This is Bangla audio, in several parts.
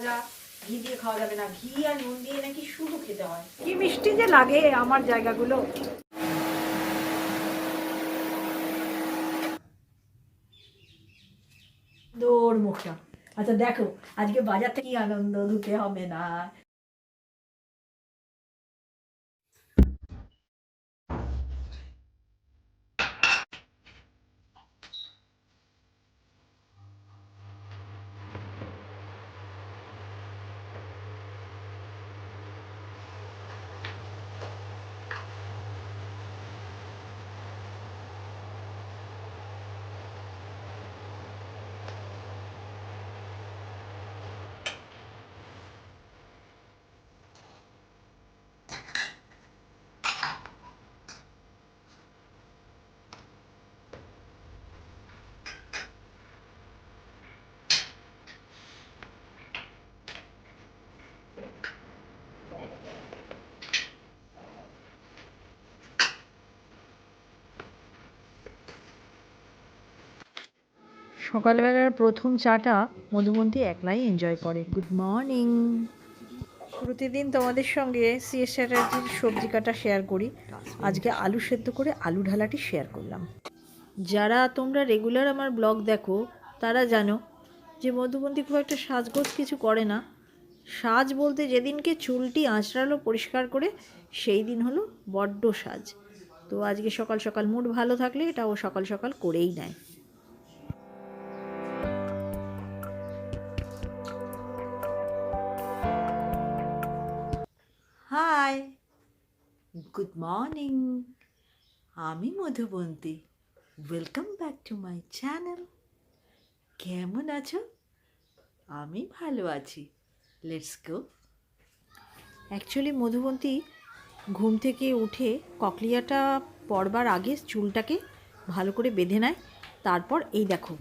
ভাজা ঘি দিয়ে খাওয়া যাবে না, ঘি আর নুন দিয়ে নাকি শুধু খেতে হয়। কি মিষ্টি যে লাগে আমার জায়গাগুলো। দৌড় মুখটা। আচ্ছা দেখো আজকে বাজার থেকে কি আনন্দ, ধুতে হবে না। সকালবেলার প্রথম চাটা মধুমন্তী একলাই এনজয় করে। Good morning. প্রতিদিন তোমাদের সঙ্গে সিএস চ্যাটার্জির সবজি কাটা শেয়ার করি, আজকে আলু সেদ্ধ করে আলু ঢালাটি শেয়ার করলাম। যারা তোমরা রেগুলার আমার ব্লগ দেখো তারা জানো যে মধুমন্তী খুব একটা সাজগোজ কিছু করে না। সাজ বলতে যেদিনকে চুলটি আঁচড়ালো পরিষ্কার করে সেই দিন হলো বড্ড সাজ। তো আজকে সকাল সকাল মুড ভালো থাকলে এটা ও সকাল সকাল করেই নেয়। Hi, good morning. আমি Madhubanti, welcome back to my channel. কেমন আছো? আমি ভালো আছি। Let's go. অ্যাকচুয়ালি মধুবন্তী ঘুম থেকে উঠে ককলিয়াটা পরবার আগে চুলটাকে ভালো করে বেঁধে নেয়, তারপর এই দেখো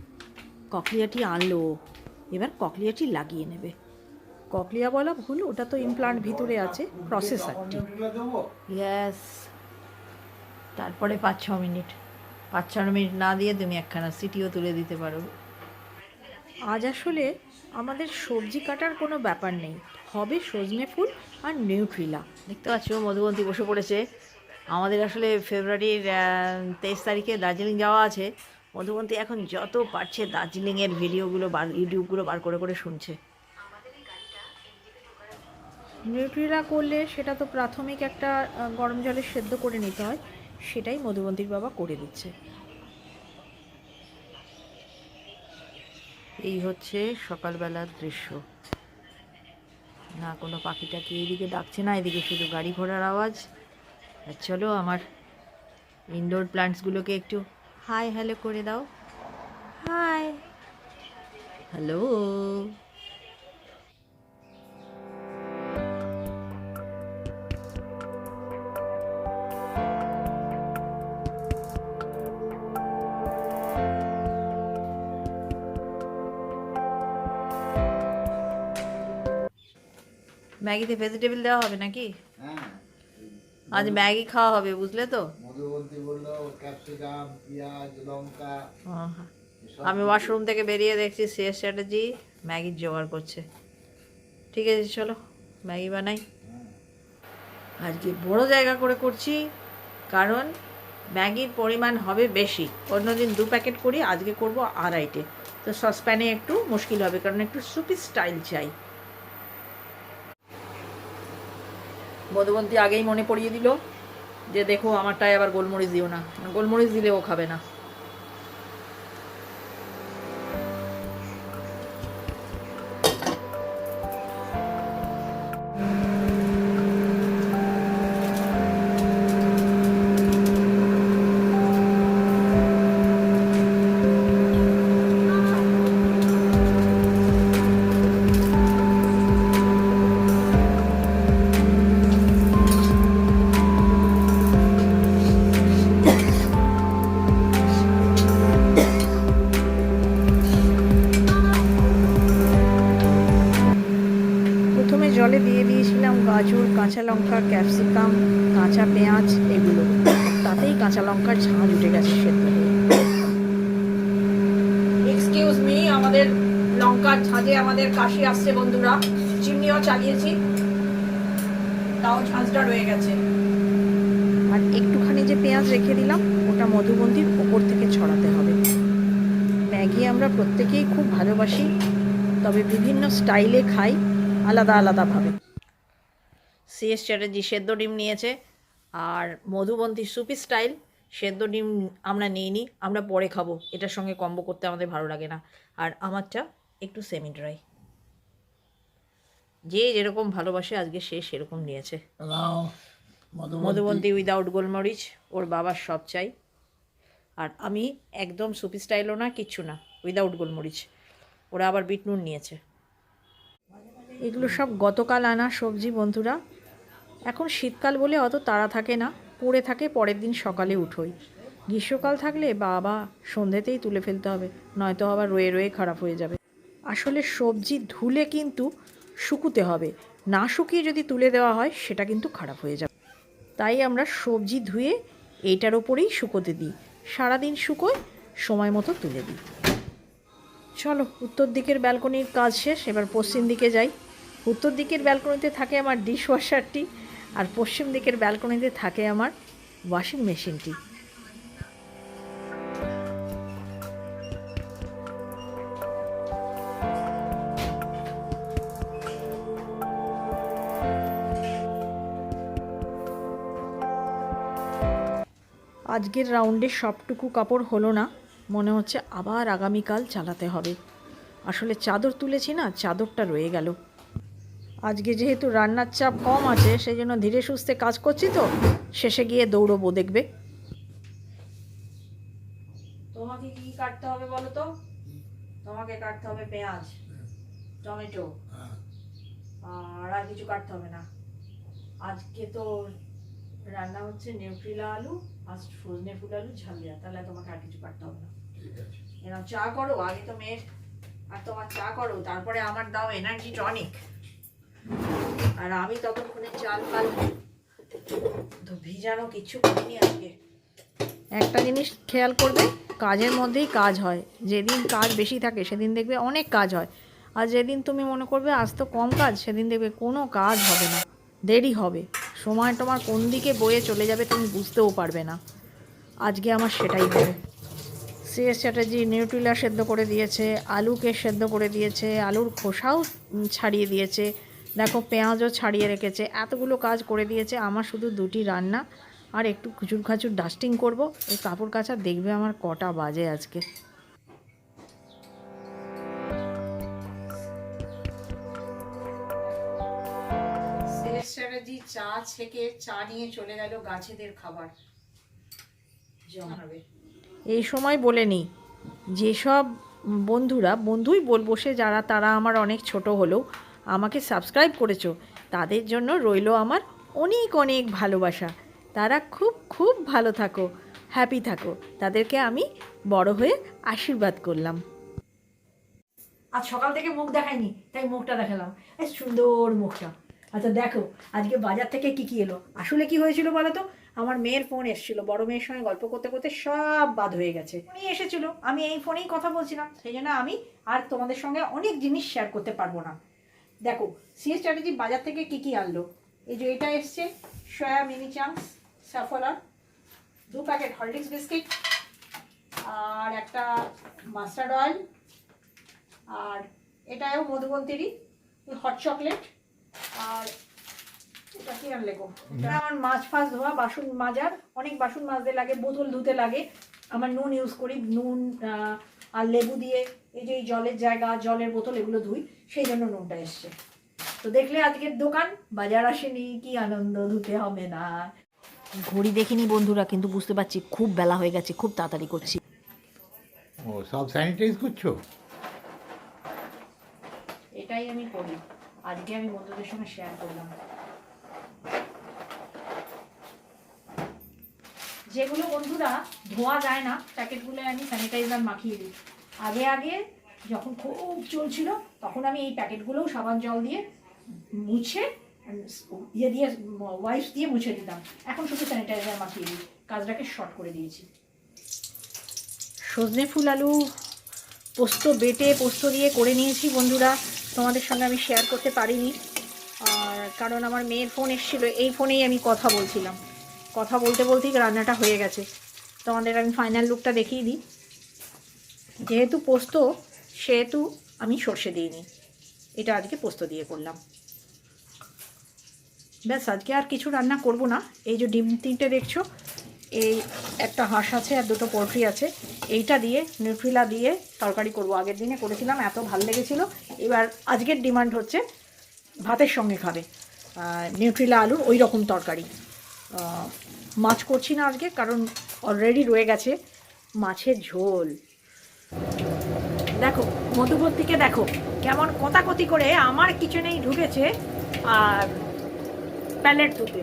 ককলিয়াটি আনলো। এবার ককলিয়াটি লাগিয়ে নেবে। ককলিয়া বলা ভুল, ওটা তো ইমপ্লান্ট ভিতরে আছে, প্রসেসরটি। ইয়েস। তারপরে 5-6 মিনিট, 5-6 মিনিট না দিয়ে তুমি একখানা সিটিও তুলে দিতে পারো। আজ আসলে আমাদের সবজি কাটার কোনো ব্যাপার নেই, হবে সজনে ফুল আর নিউট্রিলা। দেখতে পাচ্ছ মধুবন্তী বসে পড়েছে। আমাদের আসলে ফেব্রুয়ারির 23 তারিখে দার্জিলিং যাওয়া আছে। মধুবন্তী এখন যত পারছে দার্জিলিংয়ের ভিডিওগুলো ইউটিউবগুলো বার করে করে শুনছে। নিউট্রিলা করলে সেটা তো প্রাথমিক একটা গরম জলে সেদ্ধ করে নিতে হয়, সেটাই মধুবন্তীর বাবা করে দিচ্ছে। এই হচ্ছে সকালবেলার দৃশ্য। না কোনো পাখি টাকি এইদিকে ডাকছে না, এদিকে শুধু গাড়ি ঘোড়ার আওয়াজ। আর চলো আমার ইনডোর প্ল্যান্টসগুলোকে একটু হাই হ্যালো করে দাও। Hi hello. ম্যাগিতে ভেজিটেবল দেওয়া হবে নাকি? হ্যাঁ, আজ ম্যাগি খাওয়া হবে, বুঝলে তো। মধুবন্তী বললো ক্যাপসিকাম, পেঁয়াজ, লঙ্কা। আমি ওয়াশরুম থেকে বেরিয়ে দেখছি সিএস চ্যাটার্জি ম্যাগির জোগাড় করছে। ঠিক আছে চলো ম্যাগি বানাই। আজকে বড় জায়গা করে করছি কারণ ম্যাগির পরিমাণ হবে বেশি। অন্যদিন 2 প্যাকেট করি, আজকে করব 2.5টে। তো সসপ্যানে একটু মুশকিল হবে কারণ একটু সুপি স্টাইল চাই। মধুবন্তী আগেই মনে পড়িয়ে দিল যে দেখো আমারটায় আবার গোলমরিচ দিও না, গোলমরিচ দিলে ও খাবে না। জলে দিয়ে দিয়েছিলাম গাজর, কাঁচা লঙ্কা, ক্যাপসিকাম, কাঁচা পেঁয়াজ এগুলো, তাতেই কাঁচা লঙ্কার ঝাঁঝ উঠে গেছে সেদ্ধ হয়ে। এক্সকিউজ মি, আমাদের লঙ্কার ঝাঁঝে আমাদের কাশি আসছে বন্ধুরা, চিমনিও চালিয়েছি, তাও ঝাঁঝটা রয়ে গেছে। আর একটুখানি যে পেঁয়াজ রেখে দিলাম ওটা মধুবন্তির ওপর থেকে ছড়াতে হবে। ম্যাগি আমরা প্রত্যেকেই খুব ভালোবাসি, তবে বিভিন্ন স্টাইলে খাই, আলাদা আলাদাভাবে। সিএস চ্যাটার্জি সেদ্ধ ডিম নিয়েছে, আর মধুবন্তী সুপি স্টাইল সেদ্ধ ডিম আমরা নিইনি, আমরা পরে খাবো, এটার সঙ্গে কম্বো করতে আমাদের ভালো লাগে না। আর আমারটা একটু সেমি ড্রাই, যে যেরকম ভালোবাসে আজকে সে সেরকম নিয়েছে। মধুবন্তী উইদাউট গোলমরিচ, ওর বাবার সব চাই। আর আমি একদম সুপি স্টাইলও না, কিচ্ছু না, উইদাউট গোলমরিচ। ওরা আবার বিট নুন নিয়েছে। এগুলো সব গতকাল আনা সবজি বন্ধুরা। এখন শীতকাল বলে অত তাড়া থাকে না, পড়ে থাকে পরের দিন সকালে উঠোই। গ্রীষ্মকাল থাকলে বাবা সন্ধ্যেতেই তুলে ফেলতে হবে, নয়তো আবার রয়ে রয়ে খারাপ হয়ে যাবে। আসলে সবজি ধুলে কিন্তু শুকুতে হবে, না শুকিয়ে যদি তুলে দেওয়া হয় সেটা কিন্তু খারাপ হয়ে যাবে। তাই আমরা সবজি ধুয়ে এইটার ওপরেই শুকোতে দিই, সারাদিন শুকোয়, সময় মতো তুলে দিই। চলো, উত্তর দিকের ব্যালকনির কাজ শেষ, এবার পশ্চিম দিকে যাই। উত্তর দিকের ব্যালকনিতে থাকে আমার ডিশওয়াশারটি, আর পশ্চিম দিকের ব্যালকনিতে থাকে আমার ওয়াশিং মেশিনটি। আজকের রাউন্ডে সবটুকু কাপড় হলো না, মনে হচ্ছে আবার আগামীকাল চালাতে হবে। আসলে চাদর তুলেছি না, চাদরটা রয়ে গেল। আজকে যেহেতু রান্নার চাপ কম আছে, সেই জন্য ধীরে সুস্থে কাজ করছি, তো শেষে গিয়ে দৌড়বো দেখবে। তোমাকে কি কাটতে হবে বলো তো? তোমাকে কাটতে হবে পেঁয়াজ, টমেটো, আর কিছু কাটতে হবে না। আজকে তো রান্না হচ্ছে নিউট্রিলা আলু আর সজনে ফুল আলু ঝালিয়া, তাহলে তোমাকে আর কিছু কাটতে হবে না। এরকম চা করো, আগে তো মেয়ের আর তোমার চা করো, তারপরে আমার দাও এনার্জি টনিক। আর আমি ততক্ষণে চাল ফাল তো ভিজানো কিছু করিনি আজকে। একটা জিনিস খেয়াল করবে, কাজের মধ্যেই কাজ হয়। যেদিন কাজ বেশি থাকে সেদিন দেখবে অনেক কাজ হয়, আর যেদিন তুমি মনে করবে আজ তো কম কাজ, সেদিন দেখবে কোনো কাজ হবে না, দেরি হবে, সময় তোমার কোন দিকে বয়ে চলে যাবে তুমি বুঝতেও পারবে না। আজকে আমার সেটাই হবে। সিএস চ্যাটার্জি নিউট্রিলা সেদ্ধ করে দিয়েছে, আলুকে সেদ্ধ করে দিয়েছে, আলুর খোসাও ছাড়িয়ে দিয়েছে, দেখো পেঁয়াজও ছাড়িয়ে রেখেছে, এতগুলো কাজ করে দিয়েছে। আমার শুধু দুটি রান্না আর একটু খুচুর খাচুর ডাস্টিং করব, এই কাপড় কাচা দেখবে আমার কটা বাজে আজকে। সিএস চ্যাটার্জি চা ছেঁকে চা নিয়ে চলে গেল গাছেদের খাবার জমাবে। এই সময় বলে নিই, যেসব বন্ধুই বলবো, সে যারা তারা আমার অনেক ছোট হলেও আমাকে সাবস্ক্রাইব করেছো, তাদের জন্য রইলো আমার অনেক অনেক ভালোবাসা। তারা খুব খুব ভালো থাকো, হ্যাপি থাকো, তাদেরকে আমি বড় হয়ে আশীর্বাদ করলাম। আজ সকাল থেকে মুখ দেখায়নি, তাই মুখটা দেখালাম, এই সুন্দর মুখটা। আচ্ছা দেখো, আজকে বাজার থেকে কি কি এলো। আসলে কি হয়েছিল বলো তো, আমার মেয়ের ফোন এসেছিল, বড় মেয়ের সঙ্গে গল্প করতে করতে সব বাদ হয়ে গেছে। ফোনই এসেছিল, আমি এই ফোনেই কথা বলছিলাম, সেই জন্য আমি আর তোমাদের সঙ্গে অনেক জিনিস শেয়ার করতে পারবো না। দেখো, সিএস চ্যাটার্জি বাজার থেকে কি কি আনলো। এই যে এটা এসছে soya mini chunks Saffola, 2 packet Horlicks biscuit, আর একটা মাস্টার্ড অয়েল, আর এটাও মধুবন্তিরই হট চকলেট, আর এটা কি আনলে গো, এটা আমার মাছ ফাছ ধোয়া, বাসন মাজার, অনেক বাসন মাজতে লাগে, বোতল ধুতে লাগে, আমার নুন ইউজ করি, নুন আর লেবু দিয়ে এই যে এই জলের জায়গা, জলের বোতল এগুলো ধুই, সেই জন্য নুনটা এসছে। তো দেখলে আজকের দোকান, বাজার আসেনি, কি আনন্দ, ধুতে হবে না। ঘড়ি দেখিনি বন্ধুরা, কিন্তু বুঝতে পারছি খুব বেলা হয়ে গেছে, খুব তাড়াতাড়ি করছি। ও সব স্যানিটাইজ করছো? এটাই আমি করি, আজকে আমি বন্ধুদের সঙ্গে শেয়ার করলাম। যেগুলো বন্ধুরা ধোয়া যায় না, প্যাকেটগুলো আমি স্যানিটাইজার মাখিয়ে দিই। আগে আগে যখন খুব চলছিল, তখন আমি এই প্যাকেটগুলোও সাবান জল দিয়ে মুছে, ইয়ে দিয়ে, ওয়াইপস দিয়ে মুছে দিতাম। এখন শুধু স্যানিটাইজার মাখিয়ে দিই, কাজটাকে শর্ট করে দিয়েছি। সজনে ফুল আলু পোস্ত বেটে পোস্ত দিয়ে করে নিয়েছি বন্ধুরা, তোমাদের সঙ্গে আমি শেয়ার করতে পারিনি। আর কারণ আমার মেয়ের ফোন এসেছিলো, এই ফোনেই আমি কথা বলছিলাম, কথা বলতে বলতেই রান্নাটা হয়ে গেছে। তোমাদের আমি ফাইনাল লুকটা দেখিয়ে দিই। যেহেতু পোস্ত সেহেতু আমি সর্ষে দিইনি, এটা আজকে পোস্ত দিয়ে করলাম। ব্যাস, আজকে আর কিছু রান্না করব না। এই যে ডিম 3টে দেখছো, এই একটা হাঁস আছে আর 2টো পোলট্রি আছে, এইটা দিয়ে নিউট্রিলা দিয়ে তরকারি করব। আগের দিনে করেছিলাম, এত ভালো লেগেছিলো। এবার আজকের ডিমান্ড হচ্ছে ভাতের সঙ্গে খাবে নিউট্রিলা আলুর ওই রকম তরকারি। মাছ করছি না আজকে, কারণ অলরেডি রয়ে গেছে মাছের ঝোল। দেখো মধুবর্তীকে দেখো কেমন কতাকতি করে আমার কিচেনেই ঢুকেছে আর প্যালেট ধুতে।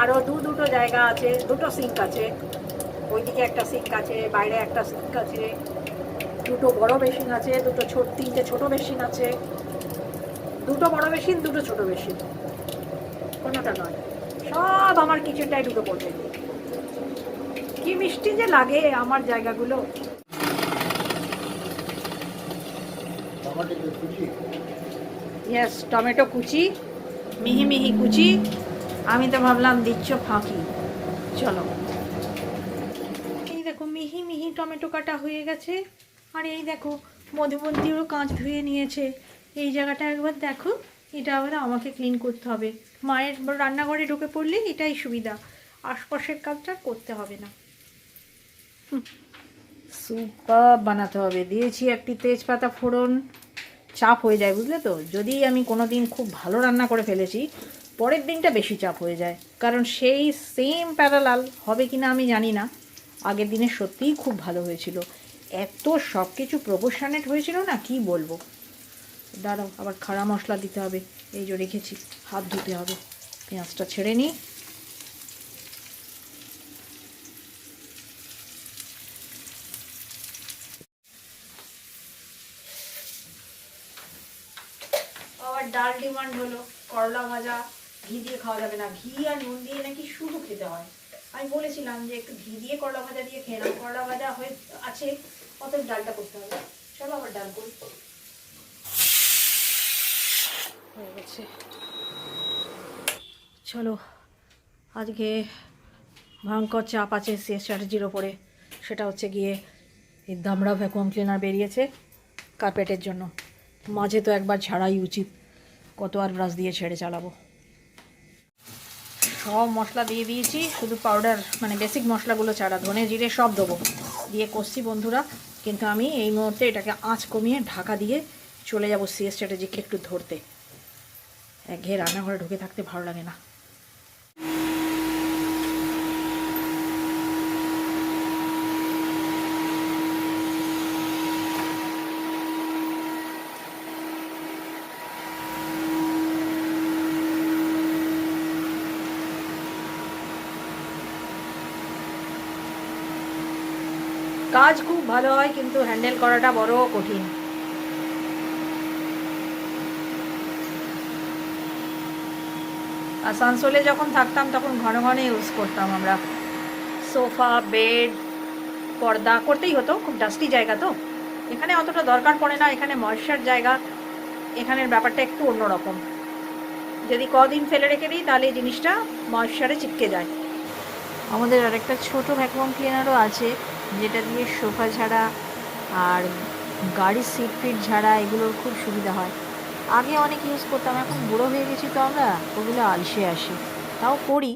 আরও দুটো জায়গা আছে, 2টো সিঙ্ক আছে, ওইদিকে একটা সিঙ্ক আছে, বাইরে একটা সিঙ্ক আছে, 2টো বড় বেসিন আছে, 3টে ছোট বেসিন আছে, 2টো বড় বেসিন, 2টো ছোট বেসিন, কোনোটা নয়, সব আমার কিচেনটাই ঢুকে পড়বে। কি মিষ্টি যে লাগে আমার জায়গাগুলো। ইয়েস, টমেটো কুচি, মিহি মিহি কুচি। আমি তো ভাবলাম দিচ্ছ ফাঁকি। চলো, এই দেখো মিহি মিহি টমেটো কাটা হয়ে গেছে। আর এই দেখো মধুবন্তীরও কাঁচ ধুয়ে নিয়েছে। এই জায়গাটা একবার দেখো, এটা আবার আমাকে ক্লিন করতে হবে। মায়ের রান্নাঘরে ঢুকে পড়লে এটাই সুবিধা, আশপাশের কাজটা করতে হবে না। সুপার বানাতে হবে। দিয়েছি একটি তেজপাতা ফোড়ন, চাপ হয়ে যায় বুঝলে তো। যদি আমি কোনো দিন খুব ভালো রান্না করে ফেলেছি, পরের দিনটা বেশি চাপ হয়ে যায়, কারণ সেই সেম প্যারালাল হবে কি না আমি জানি না। আগের দিনে সত্যিই খুব ভালো হয়েছিল, এত সব কিছু প্রপোর্শনেট হয়েছিল না, কি বলবো। দাঁড়াও, আবার খাড়া মশলা দিতে হবে, এই যে রেখেছি, হাত ধুতে হবে। পেঁয়াজটা ছেড়ে নিই। আবার ডাল ডিমান্ড হলো, করলা ভাজা ঘি দিয়ে খাওয়া যাবে না, ঘি আর নুন দিয়ে নাকি শুধু খেতে হয়। আমি বলেছিলাম যে একটু ঘি দিয়ে করলা ভাজা দিয়ে খেয়ে নাও, করলা ভাজা হয়ে আছে, অত ডালটা করতে হবে। চলো আবার ডাল করি। হয়ে গেছে। চলো, আজকে ভয়ঙ্কর চাপ আছে সে স্ট্র্যাটেজির ওপরে। সেটা হচ্ছে গিয়ে এই দামড়া ভ্যাকুয়াম ক্লিনার বেরিয়েছে কার্পেটের জন্য। মাঝে তো একবার ছাড়াই উচিত, কত আর ব্রাশ দিয়ে ছেড়ে চালাবো। সব মশলা দিয়ে দিয়েছি, শুধু পাউডার মানে বেসিক মশলাগুলো ছাড়া, ধনে জিরে সব দেবো, দিয়ে কষছি বন্ধুরা। কিন্তু আমি এই মুহূর্তে এটাকে আঁচ কমিয়ে ঢাকা দিয়ে চলে যাবো সি স্ট্র্যাটেজিকে একটু ধরতে। একঘেয়ে রান্নাঘরে ঢুকে থাকতে ভালো লাগে না। কাজ খুব ভালো হয়, কিন্তু হ্যান্ডেল করাটা বড় কঠিন। আসানসোলে যখন থাকতাম তখন ঘন ঘন ইউজ করতাম আমরা। সোফা, বেড, পর্দা করতেই হতো, খুব ডাস্টি জায়গা তো। এখানে অতটা দরকার পড়ে না, এখানে ময়েশ্চার জায়গা, এখানের ব্যাপারটা একটু অন্যরকম। যদি কদিন ফেলে রেখে দিই তাহলে এই জিনিসটা ময়েশ্চারে চিপকে যায়। আমাদের আরেকটা ছোট ভ্যাকুয়াম ক্লিনারও আছে, যেটা দিয়ে সোফা ঝাড়া আর গাড়ির সিট ফিট ঝাড়া এগুলোর খুব সুবিধা হয়। আগে অনেক ইউজ করতাম, এখন বুড়ো হয়ে গেছি তো আমরা, ওগুলো আলসে আসি, তাও করি।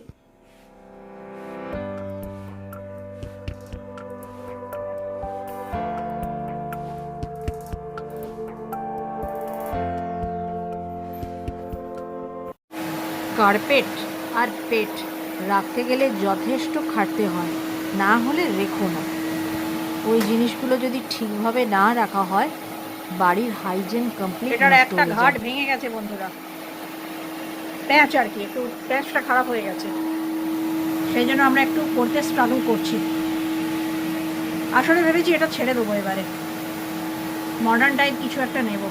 কার্পেট আর পেট রাখতে গেলে যথেষ্ট খাটতে হয়, না হলে রেখো না। ওই জিনিসগুলো যদি ঠিকভাবে না রাখা হয়, বাড়ির হাইজিন কমপ্লিট। এটার একটা ঘাট ভেঙে গেছে বন্ধুরা, প্যাচ আর কি, একটু প্যাচটা খারাপ হয়ে গেছে, সেই জন্য আমরা একটু করতে স্ট্রাগল করছি। আসলে ভেবেছি এটা ছেড়ে দেবো, এবারে মডার্ন টাইপ কিছু একটা নেব।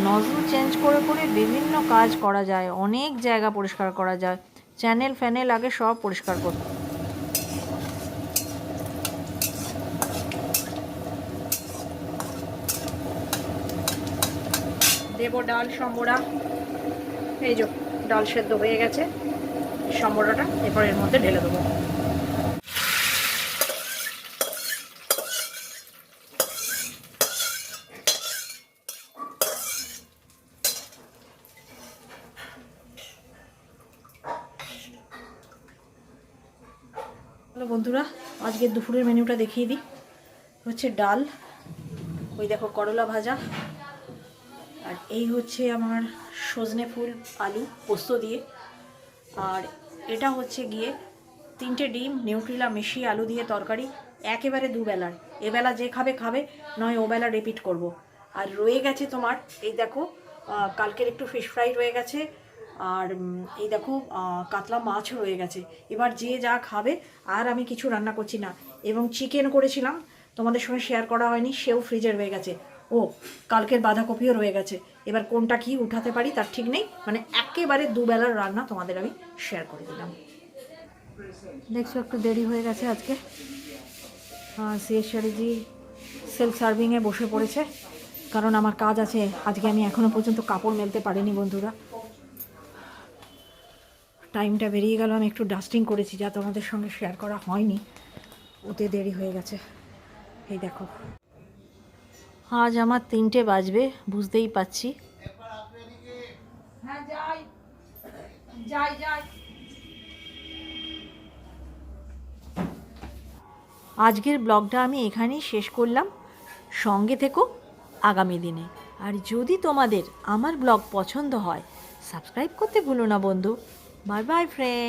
নজল চেঞ্জ করে করে বিভিন্ন কাজ করা যায়, অনেক জায়গা পরিষ্কার করা যায়, চ্যানেল ফ্যানেল আগে সব পরিষ্কার করতে। দেবো ডাল সম্বরা। এই যে ডাল সেদ্ধ হয়ে গেছে, সম্বরাটা এরপর এর মধ্যে ঢেলে দেবো। হ্যালো বন্ধুরা, আজকে দুপুরের মেনুটা দেখিয়ে দিই। হচ্ছে ডাল, ওই দেখো করলা ভাজা, আর এই হচ্ছে আমার সজনে ফুল আলু পোস্ত দিয়ে, আর এটা হচ্ছে গিয়ে 3টে ডিম নিউট্রিলা মিশিয়ে আলু দিয়ে তরকারি, একেবারে দুবেলার। এবেলা যে খাবে খাবে, নয় ওবেলা রিপিট করব। আর রয়ে গেছে তোমার এই দেখো কালকের একটু ফিশ ফ্রাই রয়ে গেছে, আর এই দেখো কাতলা মাছও রয়ে গেছে। এবার যে যা খাবে, আর আমি কিছু রান্না করছি না। এবং চিকেন করেছিলাম, তোমাদের সঙ্গে শেয়ার করা হয়নি, সেও ফ্রিজে রয়ে গেছে। ও কালকের বাঁধাকপিও রয়ে গেছে। এবার কোনটা কি উঠাতে পারি তার ঠিক নেই, মানে একেবারে দুবেলার রান্না তোমাদের আমি শেয়ার করে দিলাম। দেখছো একটু দেরি হয়ে গেছে আজকে। সিএসআরজি সেলফ সার্ভিংয়ে বসে পড়েছে, কারণ আমার কাজ আছে আজকে। আমি এখনও পর্যন্ত কাপড় মেলতে পারিনি বন্ধুরা। টাইমটা বেরিয়ে গেল, আমি একটু ডাস্টিং করেছি, যা তোমাদের সঙ্গে শেয়ার করা হয়নি, ওতে দেরি হয়ে গেছে। এই দেখো আজ আমার 3টে বাজবে, বুঝতেই পাচ্ছি। হ্যাঁ যাই যাই যাই। আজকের ব্লগটা আমি এখানেই শেষ করলাম। সঙ্গে থেকো আগামী দিনে। আর যদি তোমাদের আমার ব্লগ পছন্দ হয়, সাবস্ক্রাইব করতে ভুলো না বন্ধু। Bye bye friend.